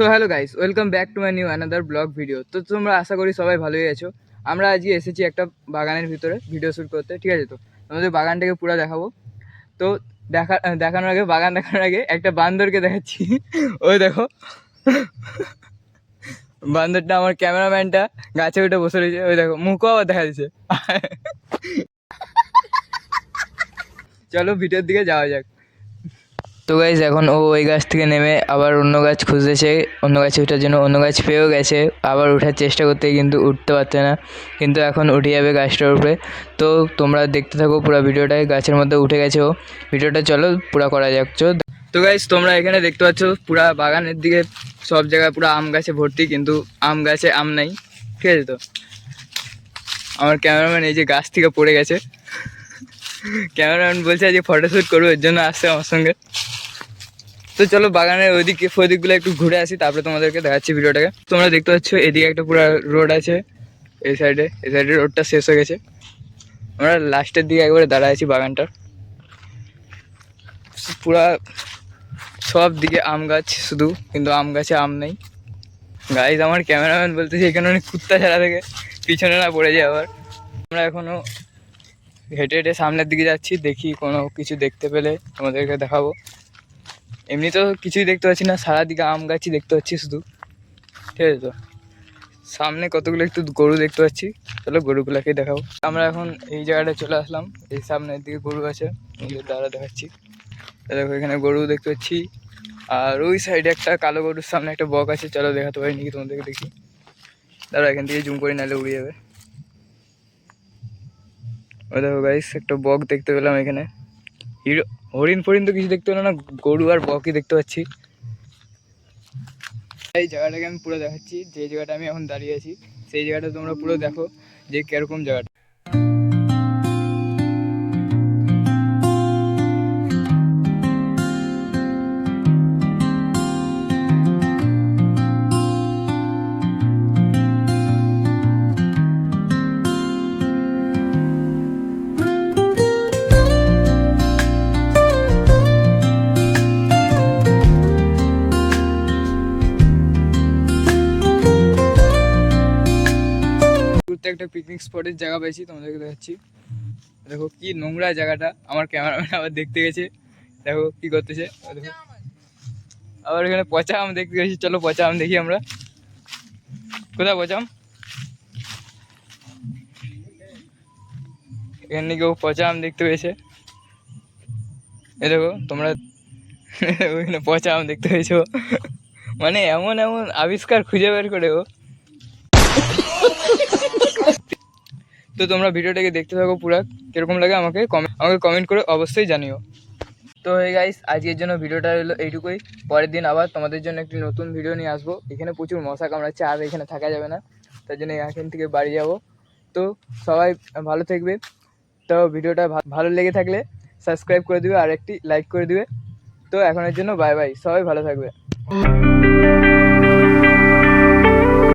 So hello guys, welcome back to my new another blog video. তো তোমরা আশা করি সবাই ভালোই আছো। আমরা আজকে এসেছি একটা বাগানের ভিতরে ভিডিও শ্যুট করতে, ঠিক আছে? তো তোমাদের বাগানটাকে পুরো দেখাবো। তো দেখানোর আগে, বাগান দেখানোর আগে একটা বান্দরকে দেখাচ্ছি। ওই দেখো, বান্দরটা আমার ক্যামেরাম্যানটা গাছে উঠে বসে রয়েছে। ওই দেখো, মুখও আবার দেখা দিচ্ছে। চলো ভিডিওর দিকে যাওয়া যাক। তো গাইজ এখন ও ওই গাছ থেকে নেমে আবার অন্য গাছ খুঁজতেছে, অন্য গাছে ওঠার জন্য। অন্য গাছ পেয়েও গেছে, আবার ওঠার চেষ্টা করতে কিন্তু উঠতে পারছে না, কিন্তু এখন উঠে যাবে গাছটার উপরে। তো তোমরা দেখতে থাকো পুরো ভিডিওটায়। গাছের মধ্যে উঠে গেছে ও। ভিডিওটা চলো পুরো করা যাক। তো গাইজ তোমরা এখানে দেখতে পাচ্ছ পুরা বাগানের দিকে সব জায়গায় পুরো আম গাছে ভর্তি, কিন্তু আম গাছে আম নাই, ঠিক আছে? তো আমার ক্যামেরাম্যান এই যে গাছ থেকে পড়ে গেছে। ক্যামেরাম্যান বলছে আজকে ফটোশ্যুট করবো, এর জন্য আসছে আমার সঙ্গে। তো চলো বাগানের ওইদিকে ফদিকগুলো একটু ঘুরে আসি, তারপরে তোমাদেরকে দেখাচ্ছি ভিডিওটাকে। তোমরা দেখতে পাচ্ছ এদিকে একটা পুরো রোড আছে, এই সাইডে রোডটা শেষ হয়ে গেছে। আমরা লাস্টের দিকে একবারে দাঁড়ায় আছি বাগানটার। পুরা সব দিকে আম গাছ শুধু, কিন্তু আম গাছে আম নেই। গাইজ আমার ক্যামেরাম্যান বলতেছে এখানে অনেক কুত্তা ছাড়া থেকে পিছনে না পড়ে যায় আবার। আমরা এখনো হেঁটে হেঁটে সামনের দিকে যাচ্ছি, দেখি কোনো কিছু দেখতে পেলে তোমাদেরকে দেখাবো। এমনি তো কিছুই দেখতে পাচ্ছি না, সারাদিকে আম গাছই দেখতে পাচ্ছি শুধু, ঠিক আছে? তো সামনে কতগুলো একটু গরু দেখতে পাচ্ছি, চলো গরুগুলোকে দেখাবো। আমরা এখন এই জায়গাটায় চলে আসলাম, এই সামনের দিকে গরু আছে, দ্বারা দেখাচ্ছি। দেখো এখানে গরু দেখতে পাচ্ছি, আর ওই সাইডে একটা কালো গরুর সামনে একটা বক আছে। চলো দেখাতে পারি নাকি তোমাদেরকে, দেখি। দাঁড়া এখান থেকে জুম করে নাহলে উড়ে যাবে। ওই দেখো গাইস, একটা বক দেখতে পেলাম এখানে। হরিণ ফরিণ তো কিছু দেখতে পেলাম না, গরু আর বকই দেখতে পাচ্ছি। এই জায়গাটাকে আমি পুরো দেখাচ্ছি, যে জায়গাটা আমি এখন দাঁড়িয়ে আছি সেই জায়গাটা তোমরা পুরো দেখো যে কিরকম জায়গাটা। একটা পিকনিক স্পটের জায়গা পেয়েছি, তোমাদেরকে দেখাচ্ছি। দেখো কি নোংরা জায়গাটা, আমার ক্যামেরাম্যান আবার দেখতে গেছে, দেখো কি করতেছে। আবার এখানে পচা আম দেখতে গেছি, চলো পচা আম দেখি আমরা। কোথায় পচা আম? এখানে কেউ পচা আম দেখতে পেয়েছে, এ দেখো তোমরা। ওইখানে পচা আম দেখতে পেয়েছো, মানে এমন এমন আবিষ্কার খুঁজে বের করে ও। তো তোমরা ভিডিওটাকে দেখতে থাকো পুরো, কিরকম লাগে আমাকে কমেন্ট করে অবশ্যই জানিও। তো এই গাইস আজকের জন্য ভিডিওটা হলো এইটুকুই। পরের দিন আবার তোমাদের জন্য একটি নতুন ভিডিও নিয়ে আসবো। এখানে প্রচুর মশা কামড়াচ্ছে, আর এখানে থাকা যাবে না, তার জন্য এখান থেকে বাড়ি যাব। তো সবাই ভালো থাকবে। তো ভিডিওটা ভালো লেগে থাকলে সাবস্ক্রাইব করে দিবে আর একটি লাইক করে দিবে। তো এখনের জন্য বাই বাই, সবাই ভালো থাকবে।